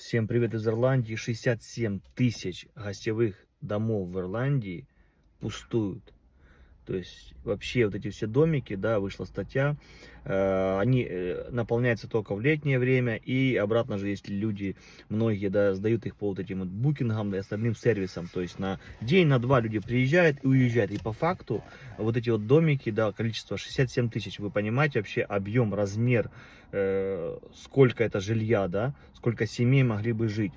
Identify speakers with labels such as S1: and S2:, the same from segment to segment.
S1: Всем привет из Ирландии. 67 тысяч гостевых домов в Ирландии пустуют. То есть вообще вот эти все домики, да, вышла статья, они наполняются только в летнее время, и обратно же, если люди, многие, да, сдают их по вот этим вот букингам и остальным сервисам, то есть на день, на два люди приезжают и уезжают, и по факту вот эти вот домики, да, количество 67 тысяч, вы понимаете вообще объем, размер, сколько это жилья, да, сколько семей могли бы жить.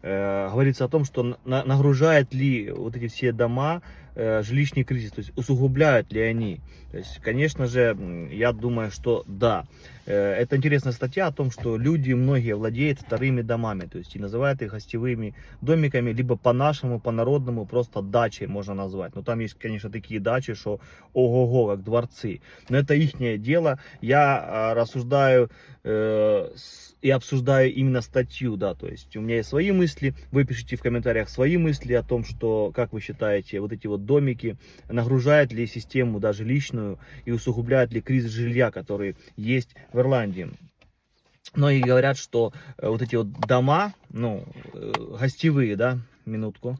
S1: Говорится о том, что нагружает ли вот эти все дома жилищный кризис, то есть усугубляют ли они. То есть, конечно же, я думаю, что да. Это интересная статья о том, что люди, многие владеют вторыми домами, то есть и называют их гостевыми домиками, либо по-нашему, по-народному, просто дачей можно назвать. Но там есть, конечно, такие дачи, что ого-го, как дворцы. Но это ихнее дело. Я рассуждаю и обсуждаю именно статью, да, то есть у меня есть свои мысли, вы пишите в комментариях свои мысли о том, что, как вы считаете, вот эти вот домики нагружают ли систему, да, жилищную, и усугубляют ли кризис жилья, который есть в Ирландии. Многие говорят, что вот эти вот дома, ну, гостевые, да, минутку.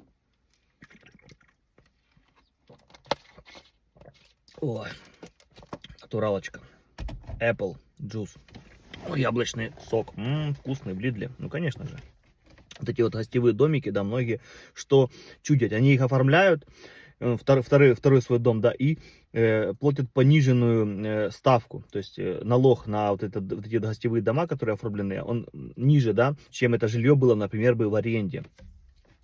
S1: Ой, натуралочка. Apple juice. Яблочный сок. Вкусный, в Лидле. Ну, конечно же. Вот эти вот гостевые домики, да, многие что чудят. Они их оформляют, второй свой дом, да, и платят пониженную ставку. То есть налог на вот эти гостевые дома, которые оформлены, он ниже, да, чем это жилье было, например, бы в аренде.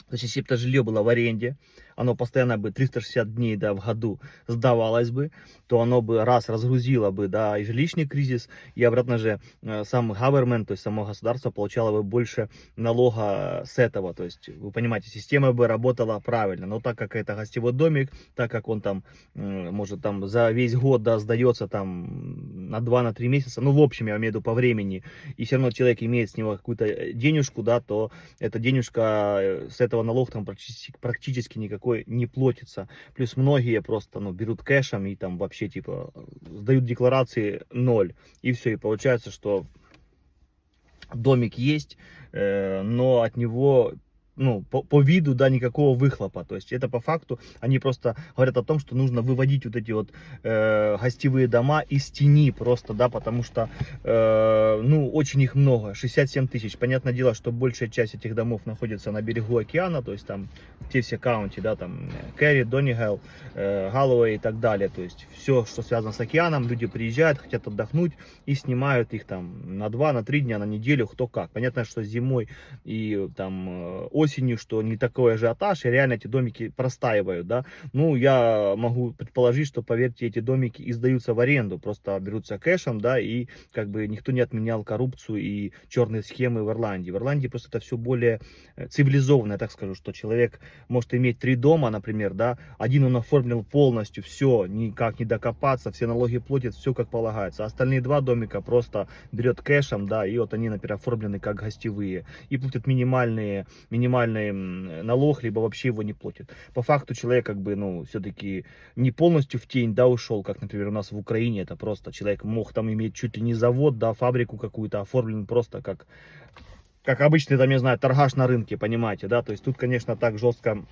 S1: То есть, если бы это жилье было в аренде, оно постоянно бы 360 дней, да, в году сдавалось бы, то оно бы раз разгрузило бы, да, и жилищный кризис, и обратно же сам government, то есть само государство получало бы больше налога с этого. То есть, вы понимаете, система бы работала правильно. Но так как это гостевой домик, так как он там, может, там за весь год, да, сдается там на 2-3 месяца, ну, в общем, я имею в виду по времени, и все равно человек имеет с него какую-то денежку, да, то эта денежка, с этого налог там практически никакой не платится. Плюс многие просто, ну, берут кэшем и там вообще типа сдают декларации 0. И все, и получается, что домик есть, но от него, ну, по виду, да, никакого выхлопа. То есть это по факту, они просто говорят о том, что нужно выводить вот эти вот гостевые дома из тени просто, да, потому что, ну, очень их много, 67 тысяч. Понятное дело, что большая часть этих домов находится на берегу океана, то есть там те все каунти, да, там Керри, Донигал, Галлоуэй и так далее. То есть все, что связано с океаном, люди приезжают, хотят отдохнуть и снимают их там на 2-3 дня, на неделю, кто как. Понятно, что зимой и там осенью, что не такой ажиотаж, и реально эти домики простаивают, да. Ну, я могу предположить, что, поверьте, эти домики издаются в аренду, просто берутся кэшем, да, и как бы никто не отменял коррупцию и черные схемы в Ирландии. В Ирландии просто это все более цивилизованно, я так скажу, что человек может иметь 3 дома, например, да, один он оформил полностью, все, никак не докопаться, все налоги платит, все как полагается. Остальные 2 домика просто берет кэшем, да, и вот они, например, оформлены как гостевые, и платят минимальный налог, либо вообще его не платит. По факту человек как бы, ну, все-таки не полностью в тень, да, ушел, как, например, у нас в Украине, это просто человек мог там иметь чуть ли не завод, да, фабрику какую-то, оформлен просто как обычный, там, не знаю, торгаш на рынке, понимаете, да, то есть тут, конечно, так жестко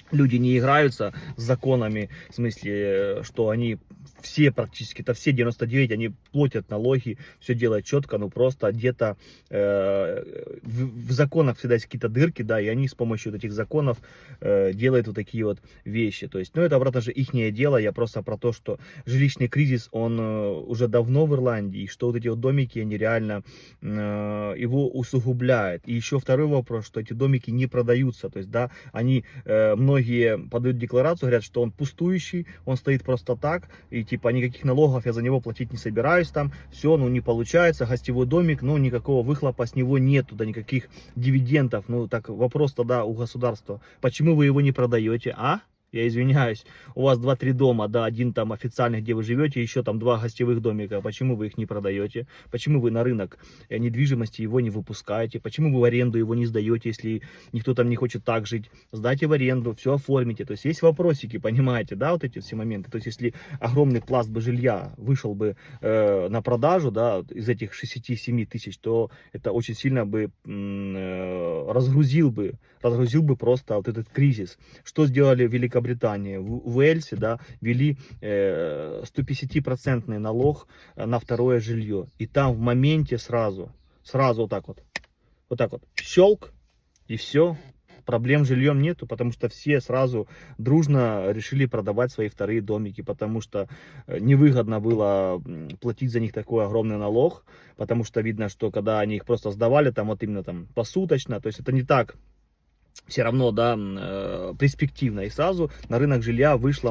S1: люди не играются с законами, в смысле, что они все практически, это все 99, они платят налоги, все делают четко, но просто где-то в законах всегда есть какие-то дырки, да, и они с помощью вот этих законов делают вот такие вот вещи. То есть, ну, это, обратно же, ихнее дело, я просто про то, что жилищный кризис, он уже давно в Ирландии, и что вот эти вот домики, они реально его усугубляют. И еще второй вопрос, что эти домики не продаются, то есть, да, они, многие подают декларацию, говорят, что он пустующий, он стоит просто так, и типа никаких налогов я за него платить не собираюсь, там все, ну, не получается, гостевой домик, ну, никакого выхлопа с него нету, да, никаких дивидендов. Ну, так вопрос тогда у государства, почему вы его не продаете, а? Я извиняюсь, у вас 2-3 дома, да, один там официальный, где вы живете, еще там 2 гостевых домика, почему вы их не продаете, почему вы на рынок недвижимости его не выпускаете, почему вы в аренду его не сдаете, если никто там не хочет так жить, сдайте в аренду, все оформите, то есть есть вопросики, понимаете, да, вот эти все моменты, то есть если огромный пласт бы жилья вышел бы на продажу, да, из этих 6-7 тысяч, то это очень сильно бы разгрузил бы просто вот этот кризис. Что сделали в Великобритании? В Уэльсе, да, ввели 150% налог на второе жилье. И там в моменте сразу вот так вот, щелк, и все. Проблем с жильем нету, потому что все сразу дружно решили продавать свои вторые домики, потому что невыгодно было платить за них такой огромный налог, потому что видно, что когда они их просто сдавали, там вот именно там посуточно, то есть это не так все равно, да, перспективно. И сразу на рынок жилья вышло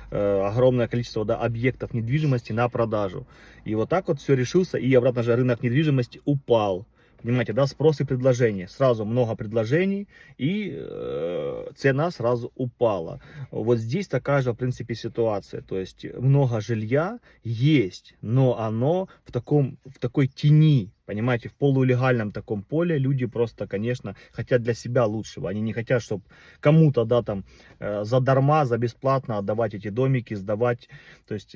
S1: огромное количество, да, объектов недвижимости на продажу. И вот так вот все решился, и обратно же рынок недвижимости упал. Понимаете, да, спрос и предложение. Сразу много предложений, и цена сразу упала. Вот здесь такая же, в принципе, ситуация. То есть много жилья есть, но оно в такой тени. Понимаете, в полулегальном таком поле люди просто, конечно, хотят для себя лучшего. Они не хотят, чтобы кому-то, да, там, задарма, за бесплатно отдавать эти домики, сдавать. То есть,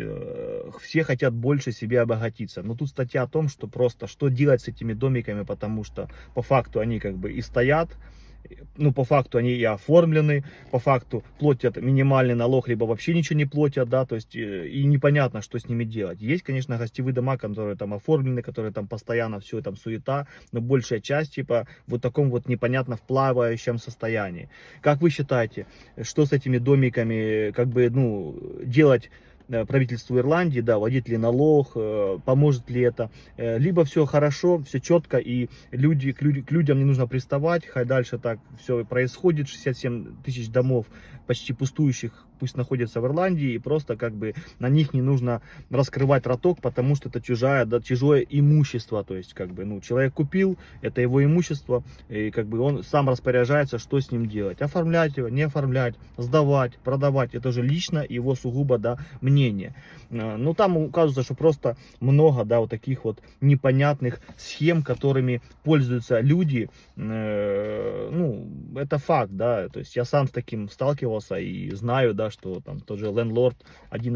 S1: все хотят больше себе обогатиться. Но тут статья о том, что просто, что делать с этими домиками, потому что по факту они как бы и стоят, ну, по факту они и оформлены, по факту платят минимальный налог, либо вообще ничего не платят, да, то есть и непонятно, что с ними делать. Есть, конечно, гостевые дома, которые там оформлены, которые там постоянно все там суета, но большая часть, типа, в вот таком вот непонятно в плавающем состоянии. Как вы считаете, что с этими домиками, как бы, ну, делать правительству Ирландии, да, вводить ли налог, поможет ли это, либо все хорошо, все четко, и к людям не нужно приставать, хай дальше так все происходит, 67 тысяч домов почти пустующих пусть находятся в Ирландии, и просто как бы на них не нужно раскрывать роток, потому что это чужое имущество, то есть как бы, ну, человек купил, это его имущество, и как бы он сам распоряжается, что с ним делать, оформлять его, не оформлять, сдавать, продавать, это же лично его сугубо, да, мнение. Ну, там указывается, что просто много, да, вот таких вот непонятных схем, которыми пользуются люди, ну, это факт, да, то есть я сам с таким сталкивался и знаю, да, что там тоже лендлорд один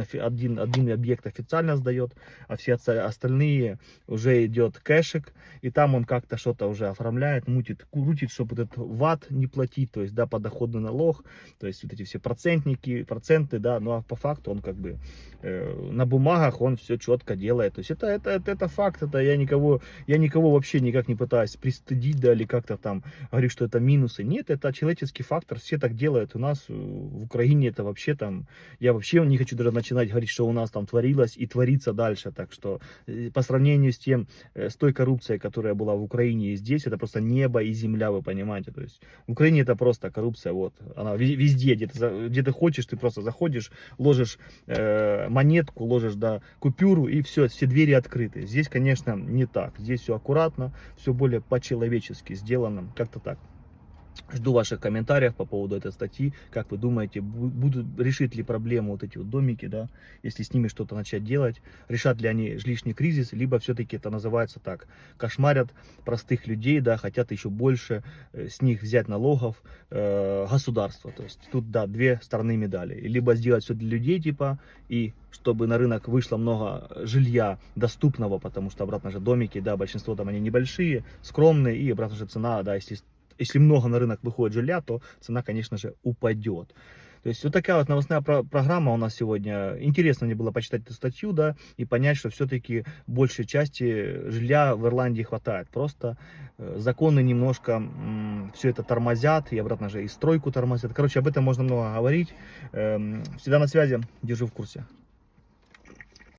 S1: объект официально сдает, а все остальные уже идет кэшек, и там он как-то что-то уже оформляет, мутит, крутит, чтобы этот ват не платить, то есть, да, подоходный налог, то есть вот эти все проценты, да, ну а по факту он как бы на бумагах он все четко делает, то есть это факт, это я никого вообще никак не пытаюсь пристыдить, да, или как-то там говорю, что это минусы, нет, это человеческий фактор, все так делают, у нас в Украине это вообще там, я вообще не хочу даже начинать говорить, что у нас там творилось и творится дальше, так что по сравнению с той коррупцией, которая была в Украине и здесь, это просто небо и земля, вы понимаете, то есть в Украине это просто коррупция, вот, она везде, где ты хочешь, ты просто заходишь, ложишь монетку, ложишь, да, купюру, и все двери открыты. Здесь, конечно, не так, здесь все аккуратно, все более по-человечески сделано, как-то так. Жду ваших комментариев по поводу этой статьи. Как вы думаете, решит ли проблему вот эти вот домики, да, если с ними что-то начать делать? Решат ли они жилищный кризис? Либо все-таки это называется так, кошмарят простых людей, да, хотят еще больше с них взять налогов государства. То есть тут, да, две стороны медали. Либо сделать все для людей, типа, и чтобы на рынок вышло много жилья доступного, потому что обратно же домики, да, большинство там они небольшие, скромные, и обратно же цена, да, если много на рынок выходит жилья, то цена, конечно же, упадет. То есть вот такая вот новостная программа у нас сегодня. Интересно мне было почитать эту статью, да, и понять, что все-таки большей части жилья в Ирландии хватает. Просто законы немножко все это тормозят, и обратно же и стройку тормозят. Короче, об этом можно много говорить. Всегда на связи, держу в курсе.